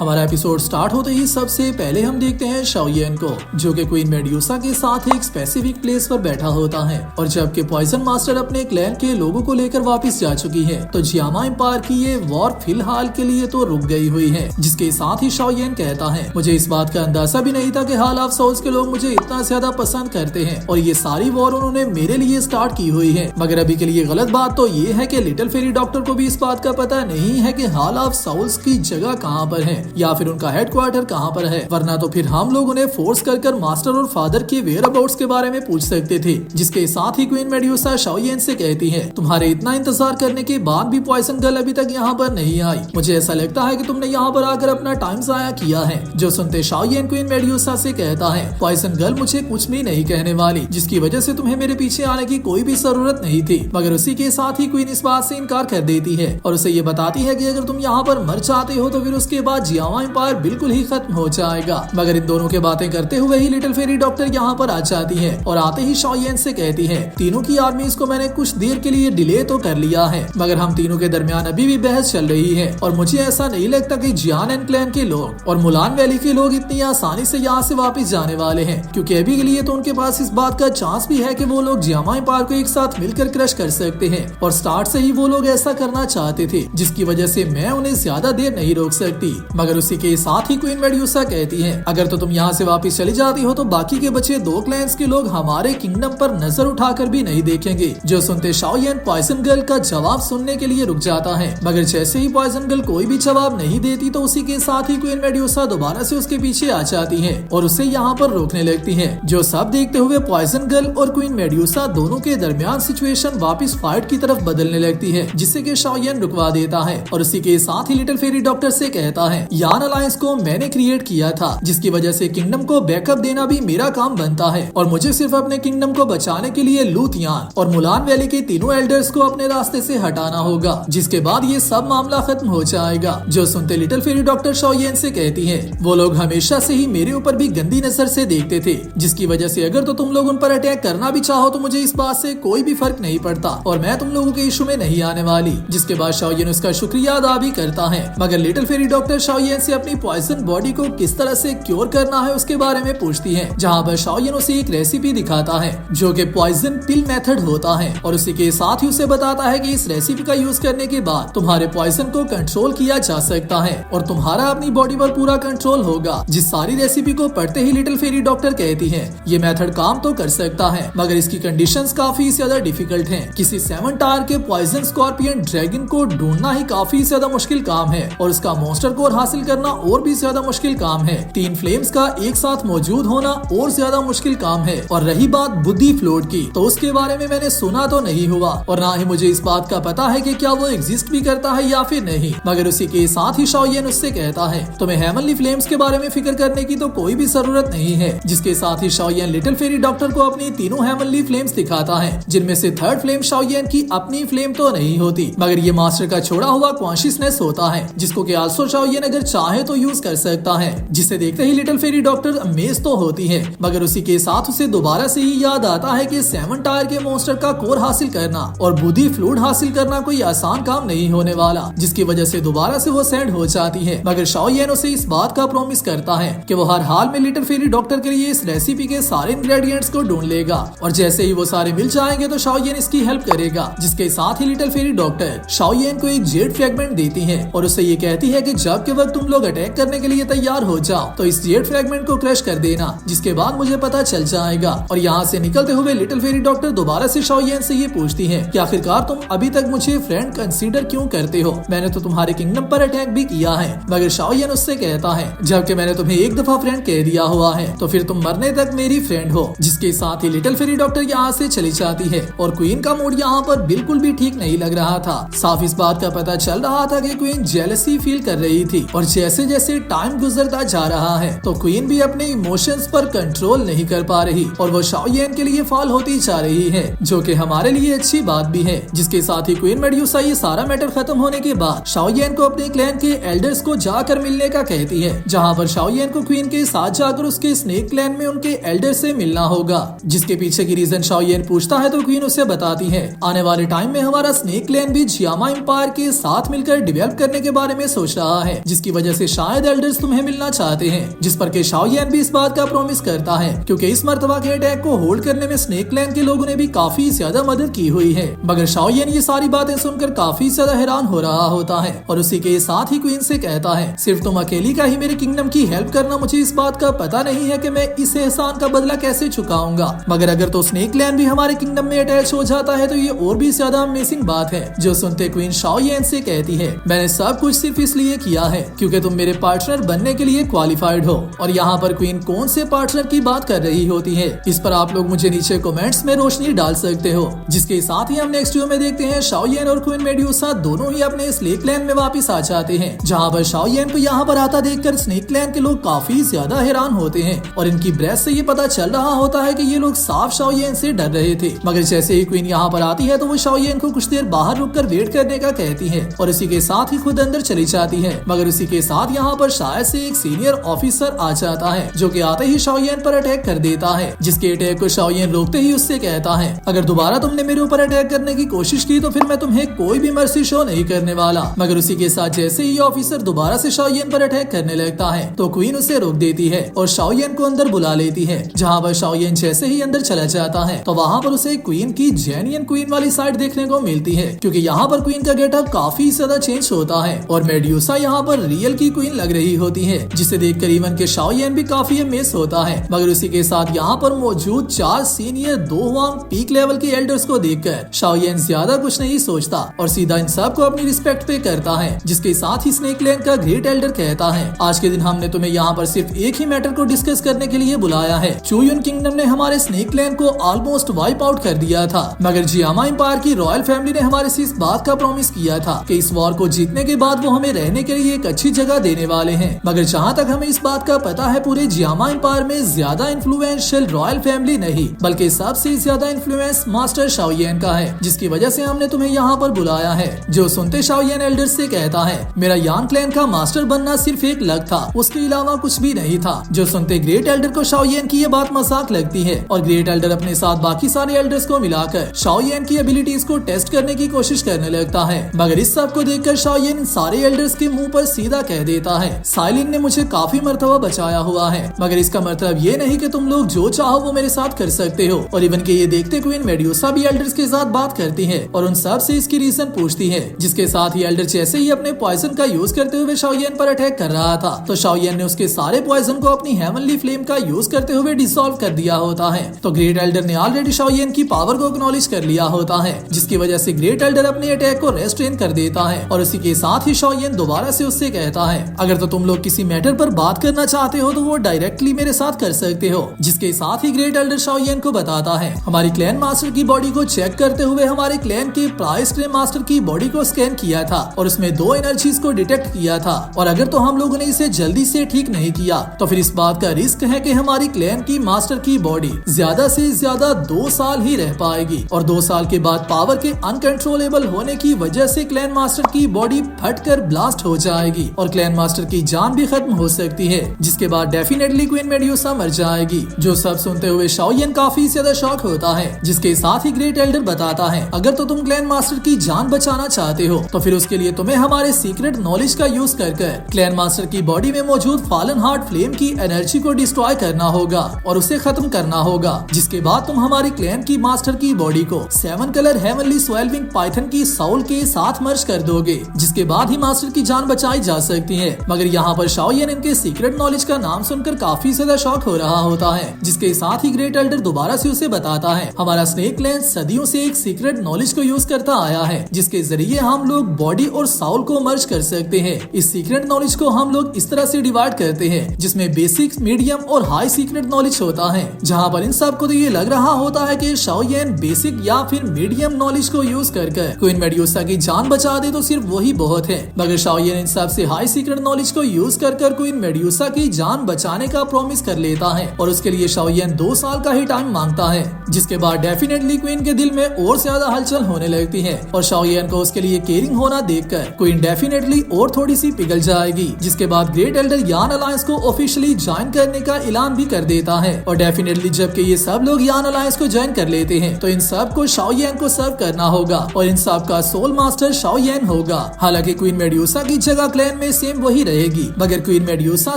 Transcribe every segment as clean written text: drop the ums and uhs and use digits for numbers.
हमारा episode start होते ही सबसे पहले हम देखते हैं शाओयेन को, जो कि क्वीन मेड्यूसा के साथ एक स्पेसिफिक प्लेस पर बैठा होता है। और जबकि पॉइजन मास्टर अपने क्लैन के लोगों को लेकर वापस जा चुकी है, तो जियामा एम्पायर की ये वॉर फिलहाल के लिए तो रुक गई हुई है। जिसके साथ ही शाओयेन कहता है, मुझे इस बात का अंदाजा भी नहीं था कि हॉल ऑफ सोल्स के लोग मुझे इतना ज्यादा पसंद करते हैं और ये सारी वॉर उन्होंने मेरे लिए स्टार्ट की हुई है। मगर अभी के लिए गलत बात तो ये है कि लिटिल फेरी डॉक्टर को भी इस बात का पता नहीं है कि हॉल ऑफ सोल्स की जगह कहाँ पर है या फिर उनका हेडक्वार्टर कहाँ पर है, वरना तो फिर हम लोग उन्हें फोर्स कर मास्टर और फादर के वेयर अबाउट्स के बारे में पूछ सकते थे। जिसके साथ ही क्वीन मेड्यूसा शाओयेन से कहती है, तुम्हारे इतना इंतजार करने के बाद भी पॉइजन गर्ल अभी तक यहाँ पर नहीं आई। मुझे ऐसा लगता है कि तुमने यहाँ पर आकर अपना टाइम जाया किया है। जो सुनते शाओयेन क्वीन मेड्यूसा से कहता है, पॉइजन गर्ल मुझे कुछ भी नहीं कहने वाली, जिसकी वजह से तुम्हें मेरे पीछे आने की कोई भी जरूरत नहीं थी। मगर उसी के साथ ही क्वीन इस बात से इनकार कर देती है और उसे ये बताती है कि अगर तुम यहाँ पर मर जाते हो तो फिर उसके बाद जियामा एम्पायर बिल्कुल ही खत्म हो जाएगा। मगर इन दोनों के बातें करते हुए ही लिटिल फेरी डॉक्टर यहाँ पर आ जाती है और आते ही शाओयेन से कहती है, तीनों की आर्मीज को मैंने कुछ देर के लिए डिले तो कर लिया है, मगर हम तीनों के दरमियान अभी भी बहस चल रही है और मुझे ऐसा नहीं लगता कि जियान एंड क्लैन के लोग और मुलान वैली के लोग इतनी आसानी से यहाँ से वापस जाने वाले हैं, क्योंकि अभी के लिए तो उनके पास इस बात का चांस भी है कि वो लोग जियामा एम्पायर को एक साथ मिलकर क्रश कर सकते हैं और स्टार्ट से ही वो लोग ऐसा करना चाहते थे, जिसकी वजह से मैं उन्हें ज्यादा देर नहीं रोक सकती। मगर उसी के साथ ही क्वीन मेड्यूसा कहती है, अगर तो तुम यहाँ से वापस चली जाती हो तो बाकी के बचे दो क्लैंस के लोग हमारे किंगडम पर नजर उठाकर भी नहीं देखेंगे। जो सुनते शाओयेन पॉइजन गर्ल का जवाब सुनने के लिए रुक जाता है, मगर जैसे ही पॉइजन गर्ल कोई भी जवाब नहीं देती तो उसी के साथ ही क्वीन मेड्यूसा दोबारा से उसके पीछे आ जाती है और उसे यहाँ पर रोकने लगती है। जो सब देखते हुए पॉइजन गर्ल और क्वीन मेड्यूसा दोनों के दरमियान सिचुएशन वापस फाइट की तरफ बदलने लगती है, जिससे कि शाओयेन रुकवा देता है और उसी के साथ ही लिटिल फेरी डॉक्टर से कहता है, यान अलायंस को मैंने क्रिएट किया था, जिसकी वजह से किंगडम को बैकअप देना भी मेरा काम बनता है और मुझे सिर्फ अपने किंगडम को बचाने के लिए लूथियान और मुलान वैली के तीनों एल्डर्स को अपने रास्ते से हटाना होगा, जिसके बाद ये सब मामला खत्म हो जाएगा। जो सुनते लिटिल फेरी डॉक्टर शाओयेन से कहती है, वो लोग हमेशा से ही मेरे ऊपर भी गंदी नजर से देखते थे, जिसकी वजह से अगर तो तुम लोग उन पर अटैक करना भी चाहो तो मुझे इस बात से कोई भी फर्क नहीं पड़ता और मैं तुम लोगों के इशू में नहीं आने वाली। जिसके बाद शाओयेन उसका शुक्रिया अदा भी करता है। मगर लिटिल फेरी डॉक्टर शाओयेन से अपनी पॉइजन बॉडी को किस तरह से क्योर करना है उसके बारे में पूछती है, जहाँ पर शाओयेन उसे एक रेसिपी दिखाता है जो कि पॉइजन पिल मेथड होता है और उसी के साथ ही उसे बताता है कि इस रेसिपी का यूज करने के बाद तुम्हारे पॉइजन को कंट्रोल किया जा सकता है और तुम्हारा अपनी बॉडी पर पूरा कंट्रोल होगा। जिस सारी रेसिपी को पढ़ते ही लिटिल फेरी डॉक्टर कहती है, ये मेथड काम तो कर सकता है मगर इसकी कंडीशंस काफी ज्यादा डिफिकल्ट हैं। किसी 7 टायर के पॉइजन स्कॉर्पियन ड्रैगन को ढूंढना ही काफी ज्यादा मुश्किल काम है और उसका मॉन्स्टर कोर हासिल करना और भी ज्यादा मुश्किल काम है। 3 फ्लेम्स का एक साथ मौजूद होना और ज्यादा मुश्किल काम है। और रही बात बुद्धि फ्लोट की, तो उसके बारे में मैंने सुना तो नहीं हुआ और ना ही मुझे इस बात का पता है कि क्या वो एग्जिस्ट भी करता है या फिर नहीं। मगर उसी के साथ ही शाओयेन उससे कहता है, तुम्हें हेवनली फ्लेम्स के बारे में फिक्र करने की तो कोई भी जरूरत नहीं है। जिसके साथ ही शाओयेन लिटिल फेरी डॉक्टर को अपनी तीनों हेवनली फ्लेम्स दिखाता है, जिनमें से थर्ड फ्लेम शाओयेन की अपनी फ्लेम तो नहीं होती मगर ये मास्टर का छोड़ा हुआ कॉन्शियसनेस होता है, जिसको कि आल्सो शाओयेन अगर चाहे तो यूज कर सकता है। जिसे देखते ही लिटिल फेरी डॉक्टर अमेज तो होती है, मगर उसी के साथ उसे दोबारा से ही याद आता है कि 7 टायर के मॉन्स्टर का कोर हासिल करना और बुद्धि फ्लूइड हासिल करना कोई आसान काम नहीं होने वाला, जिसकी वजह से दोबारा से वो सैंड हो जाती है। मगर शाओयेन उसे इस बात का प्रॉमिस करता है कि वो हर हाल में लिटिल फेरी डॉक्टर के लिए इस रेसिपी के सारे इंग्रेडिएंट्स को ढूंढ लेगा और जैसे ही वो सारे मिल जाएंगे तो शाओयेन इसकी हेल्प करेगा। जिसके साथ ही लिटिल फेरी डॉक्टर शाओयेन को एक जेड फ्रैगमेंट देती है और उससे ये कहती है कि जब के वक्त तुम लोग अटैक करने के लिए तैयार हो जाओ तो इस जेड फ्रैगमेंट को क्रश कर देना, जिसके बाद मुझे पता चल जाएगा। और यहाँ से निकलते हुए लिटिल फेरी डॉक्टर दोबारा से शाओयेन से ये पूछती है कि आखिरकार तुम अभी तक मुझे फ्रेंड कंसीडर क्यों करते हो, मैंने तो तुम्हारे किंगडम पर अटैक भी किया है। मगर शाओयेन उससे कहता है, जबकि मैंने तुम्हें एक दफा फ्रेंड कह दिया हुआ है तो फिर तुम मरने तक मेरी फ्रेंड हो। जिसके साथ ही लिटिल फेरी डॉक्टर यहाँ से चली जाती है और क्वीन का मूड यहाँ पर बिल्कुल भी ठीक नहीं लग रहा था। साफ इस बात का पता चल रहा था कि क्वीन जेलसी फील कर रही थी और जैसे जैसे टाइम गुजरता जा रहा है तो क्वीन भी अपने इमोशंस पर कंट्रोल नहीं कर पा रही और वो शाओयेन के लिए फॉल होती जा रही है, जो कि हमारे लिए अच्छी बात भी है। जिसके साथ ही क्वीन मेड्यूसा ये सारा मैटर खत्म होने के बाद शाओयेन को अपने क्लैन के एल्डर्स को जाकर मिलने का कहती है, जहाँ पर शाओयेन को क्वीन के साथ जाकर उसके स्नेक क्लैन में उनके एल्डर से मिलना होगा। जिसके पीछे की रीजन शाओयेन पूछता है तो क्वीन उसे बताती है, आने वाले टाइम में हमारा स्नेक क्लैन भी जियामा एम्पायर के साथ मिलकर डेवलप करने के बारे में सोच रहा है, जिसकी वजह से शायद एल्डर्स तुम्हें मिलना चाहते हैं, जिस पर के शाओयेन भी इस बात का प्रॉमिस करता है, क्योंकि इस मर्तबा के अटैक को होल्ड करने में स्नेक क्लैन के लोगों ने भी काफी ज्यादा मदद की हुई है। मगर शाओयेन ये सारी बातें सुनकर काफी ज्यादा हैरान हो रहा होता है और उसी के साथ ही क्वीन से कहता है, सिर्फ तुम अकेली का ही मेरे किंगडम की हेल्प करना, मुझे इस बात का पता नहीं है कि मैं इस एहसान का बदला कैसे चुकाऊंगा, मगर अगर तो स्नेक क्लैन भी हमारे किंगडम में अटैच हो जाता है तो ये और भी ज्यादा अमेजिंग बात है। जो सुनते क्वीन शाओयेन से कहती है, मैंने सब कुछ सिर्फ इसलिए किया है क्योंकि तुम मेरे पार्टनर बनने के लिए क्वालिफाइड हो। और यहाँ पर क्वीन कौन से पार्टनर की बात कर रही होती है, इस पर आप लोग मुझे नीचे कमेंट्स में रोशनी डाल सकते हो। जिसके साथ ही हम नेक्स्ट वीडियो में देखते हैं शाओयेन और क्वीन मेड्यूसा दोनों ही अपने स्नेक क्लैन में वापस आ जाते हैं, जहाँ पर शाओयेन को यहाँ पर आता देखकर स्नेक क्लैन के लोग काफी ज्यादा हैरान होते हैं और इनकी ब्रेथ से ये पता चल रहा होता है कि ये लोग साफ शाओयेन से डर रहे थे। मगर जैसे ही क्वीन यहाँ पर आती है तो वो शाओयेन को कुछ देर बाहर रुककर वेट करने का कहती है और इसी के साथ ही खुद अंदर चली जाती है। मगर उसी के साथ यहाँ पर शायद से एक सीनियर ऑफिसर आ जाता है, जो कि आते ही शाओयेन पर अटैक कर देता है, जिसके अटैक को शाओयेन रोकते ही उससे कहता है, अगर दोबारा तुमने मेरे ऊपर अटैक करने की कोशिश की तो फिर मैं तुम्हें कोई भी मर्सी शो नहीं करने वाला। मगर उसी के साथ जैसे ही ऑफिसर दोबारा से शाओयेन पर अटैक करने लगता है तो क्वीन उसे रोक देती है और शाओयेन को अंदर बुला लेती है, जहाँ पर शाओयेन जैसे ही अंदर चला जाता है तो वहाँ पर उसे क्वीन की जेन्युइन क्वीन वाली साइड देखने को मिलती है, क्योंकि यहाँ पर क्वीन का गेटअप काफी ज्यादा चेंज होता है और मेड्यूसा यहाँ पर रियल की क्वीन लग रही होती है, जिसे देखकर इवन के शाओयेन भी काफी अमेज होता है। मगर उसी के साथ यहाँ पर मौजूद 4 सीनियर 2 हुआंग पीक लेवल के एल्डर्स को देखकर शाओयेन ज्यादा कुछ नहीं सोचता और सीधा इन सब को अपनी रिस्पेक्ट पे करता है। जिसके साथ ही स्नेक क्लैन का ग्रेट एल्डर कहता है, आज के दिन हमने तुम्हें यहाँ पर सिर्फ एक ही मैटर को डिस्कस करने के लिए बुलाया है। चुयुन किंगडम ने हमारे स्नेक क्लैन को ऑलमोस्ट वाइप आउट कर दिया था, मगर जियामा एम्पायर की रॉयल फैमिली ने हमारे से इस बात का प्रॉमिस किया था कि इस वॉर को जीतने के बाद वो हमें रहने के लिए एक अच्छी जगह देने वाले हैं। मगर जहाँ तक हमें इस बात का पता है, पूरे जियामा एम्पायर में ज्यादा इन्फ्लुएंशियल रॉयल फैमिली नहीं बल्कि सबसे ज्यादा इन्फ्लुएंस मास्टर शाओयेन का है, जिसकी वजह से हमने तुम्हें यहाँ पर बुलाया है। जो सुनते शाओयेन एल्डर से कहता है, मेरा यान क्लैन का मास्टर बनना सिर्फ एक लक था, उसके अलावा कुछ भी नहीं था। जो सुनते ग्रेट एल्डर को शाओयेन की ये बात मजाक लगती है और ग्रेट एल्डर अपने साथ बाकी सारे एल्डर्स को मिलाकर शाओयेन की एबिलिटीज को टेस्ट करने की कोशिश करने लगता है। मगर इस सब को देखकर शाओयेन इन सारे एल्डर्स के मुंह पर सीधा कह देता है, साइलिन ने मुझे काफी मर्तबा बचाया हुआ है, मगर इसका मतलब ये नहीं कि तुम लोग जो चाहो वो मेरे साथ कर सकते हो। और इवन के ये देखते क्वीन मेड्यूसा भी एल्डर्स के साथ बात करती है और उन सब से इसकी रीजन पूछती है, जिसके साथ ही एल्डर जैसे ही अपने पॉइजन का यूज करते हुए शाओयेन पर अटैक कर रहा था तो शाओयेन ने उसके सारे पॉइजन को अपनी हेवनली फ्लेम का यूज करते हुए डिसॉल्व कर दिया होता है। तो ग्रेट एल्डर ने ऑलरेडी शाओयेन की पावर को एक्नॉलेज कर लिया होता है, जिसकी वजह से ग्रेट एल्डर अपने अटैक को रेस्ट्रेन कर देता है और उसी के साथ ही शाओयेन दोबारा से उससे कहता है, अगर तो तुम लोग किसी मैटर पर बात करना चाहते हो तो वो डायरेक्टली मेरे साथ कर सकते हो। जिसके साथ ही ग्रेट एल्डर शाओयेन को बताता है, हमारी क्लैन मास्टर की बॉडी को चेक करते हुए हमारे क्लैन के प्राइस क्लैन मास्टर की बॉडी को स्कैन किया था और उसमें 2 एनर्जीज को डिटेक्ट किया था, और अगर तो हम लोगों ने इसे जल्दी से ठीक नहीं किया तो फिर इस बात का रिस्क है कि हमारी क्लैन की मास्टर की बॉडी ज्यादा से ज्यादा 2 साल ही रह पाएगी और 2 साल के बाद पावर के अनकंट्रोलेबल होने की वजह से क्लैन मास्टर की बॉडी फटकर ब्लास्ट हो जाएगी और क्लैन मास्टर की जान भी खत्म हो सकती है, जिसके बाद डेफिनेटली क्वीन मेड्यूसा मर जाएगी। जो सब सुनते हुए शाओयेन काफी ज्यादा शॉक होता है। जिसके साथ ही ग्रेट एल्डर बताता है, अगर तो तुम क्लैन मास्टर की जान बचाना चाहते हो तो फिर उसके लिए तुम्हें हमारे सीक्रेट नॉलेज का यूज कर क्लैन मास्टर की बॉडी में मौजूद फॉलन हार्ट फ्लेम की एनर्जी को डिस्ट्रॉय करना होगा और उसे खत्म करना होगा। जिसके बाद तुम हमारी क्लैन की मास्टर की बॉडी को 7 कलर हेवनली स्वेल्विंग पाइथन की साउल के साथ मर्ज कर दोगे, जिसके बाद ही मास्टर की जान बचाई जा सकती है। मगर यहाँ पर शाओयेन इनके सीक्रेट नॉलेज का नाम सुनकर काफी ज्यादा शॉक हो रहा होता है। जिसके साथ ही ग्रेट एल्डर दोबारा से उसे बताता है, हमारा स्नेक क्लैन सदियों से एक सीक्रेट नॉलेज को यूज करता आया है, जिसके जरिए हम लोग बॉडी और साउल को मर्ज कर सकते हैं। इस सीक्रेट नॉलेज को हम लोग इस तरह से डिवाइड करते हैं, जिसमें बेसिक, मीडियम और हाई सीक्रेट नॉलेज होता है, जहाँ पर इन सब को तो ये लग रहा होता है कि शाओयेन बेसिक या फिर मीडियम नॉलेज को यूज कर क्वीन मेड्यूसा की जान बचा दे तो सिर्फ वही बहुत है। मगर शाओयेन इन सब से हाई सीक्रेट नॉलेज को यूज कर क्वीन मेड्यूसा की जान बचाने का प्रॉमिस कर लेता है और उसके लिए शाओयेन 2 साल का ही टाइम मांगता है। जिसके बाद डेफिनेटली क्वीन के दिल में और ज्यादा हलचल होने लगती है और शाओयेन को उसके लिए केयरिंग होना देखकर क्वीन डेफिनेटली और थोड़ी सी पिघल जाएगी। जिसके बाद ग्रेट एल्डर यान अलायंस को ऑफिशियली ज्वाइन करने का ऐलान भी कर देता है और डेफिनेटली जबकि ये सब लोग यान अलायंस को ज्वाइन कर लेते हैं तो इन सब को शाओयेन को सर्व करना होगा और इन सब का सोल मास्टर शाओयेन होगा। हालांकि क्वीन मेड्यूसा की जगह क्लैन क्लैन में सेम वही रहेगी, मगर क्वीन मेड्यूसा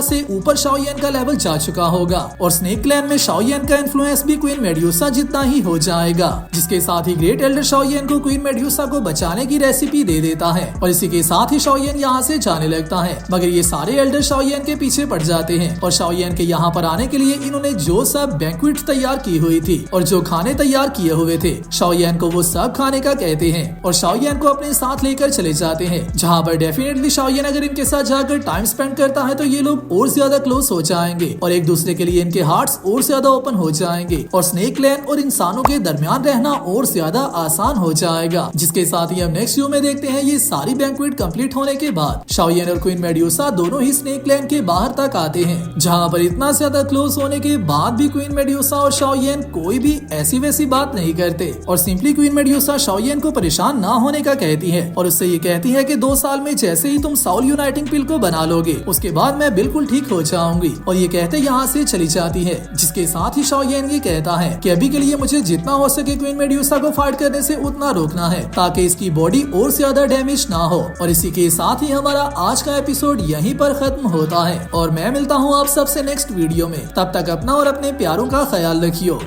से ऊपर शाओयेन का लेवल जा चुका होगा और स्नेक क्लैन में शाओयेन का इन्फ्लुएंस भी क्वीन मेड्यूसा जितना ही हो जाएगा, जिसके साथ ही ग्रेट एल्डर शाओयेन को क्वीन मेड्यूसा को बचाने की रेसिपी दे देता है और इसी के साथ ही शाओयेन यहाँ से जाने लगता है। मगर ये सारे एल्डर शाओयेन के पीछे पड़ जाते हैं और शाओयेन के यहाँ पर आने के लिए इन्होंने जो सब बैंक्वेट तैयार की हुई थी और जो खाने तैयार किए हुए थे, शाओयेन को वो सब खाने का कहते हैं और शाओयेन को अपने साथ लेकर चले जाते हैं, जहाँ पर डेफिनेटली शाओयेन अगर इनके साथ जाकर टाइम स्पेंड करता है तो ये लोग और ज्यादा क्लोज हो जाएंगे और एक दूसरे के लिए इनके हार्ट्स और ज्यादा ओपन हो जाएंगे और स्नेक क्लैन और इंसानों के दरमियान रहना और ज्यादा आसान हो जाएगा। जिसके साथ ही हम नेक्स्ट व्यू में देखते हैं ये सारी बैंक्वेट कंप्लीट होने के बाद शाओयेन और क्वीन मेड्यूसा दोनों ही स्नेक क्लैन के बाहर तक आते हैं, जहाँ पर इतना ज्यादा क्लोज होने के बाद भी क्वीन मेड्यूसा और शाओयेन कोई भी ऐसी वैसी बात नहीं करते और सिंपली क्वीन मेड्यूसा शाओयेन को परेशान ना होने का कहती है और उससे ये कहती है कि 2 साल में जैसे ही तुम साउल यूनाइटिंग पिल को बना लोगे उसके बाद मैं बिल्कुल ठीक हो जाऊंगी और ये कहते यहाँ से चली जाती है। जिसके साथ ही शाओयेन ये कहता है कि अभी के लिए मुझे जितना हो सके क्वीन मेड्यूसा को फाइट करने से उतना रोकना है ताकि इसकी बॉडी और ज्यादा डैमेज ना हो। और इसी के साथ ही हमारा आज का एपिसोड यहीं पर खत्म होता है और मैं मिलता हूँ आप सबसे नेक्स्ट वीडियो में। तब तक अपना और अपने प्यारों का ख्याल रखियो।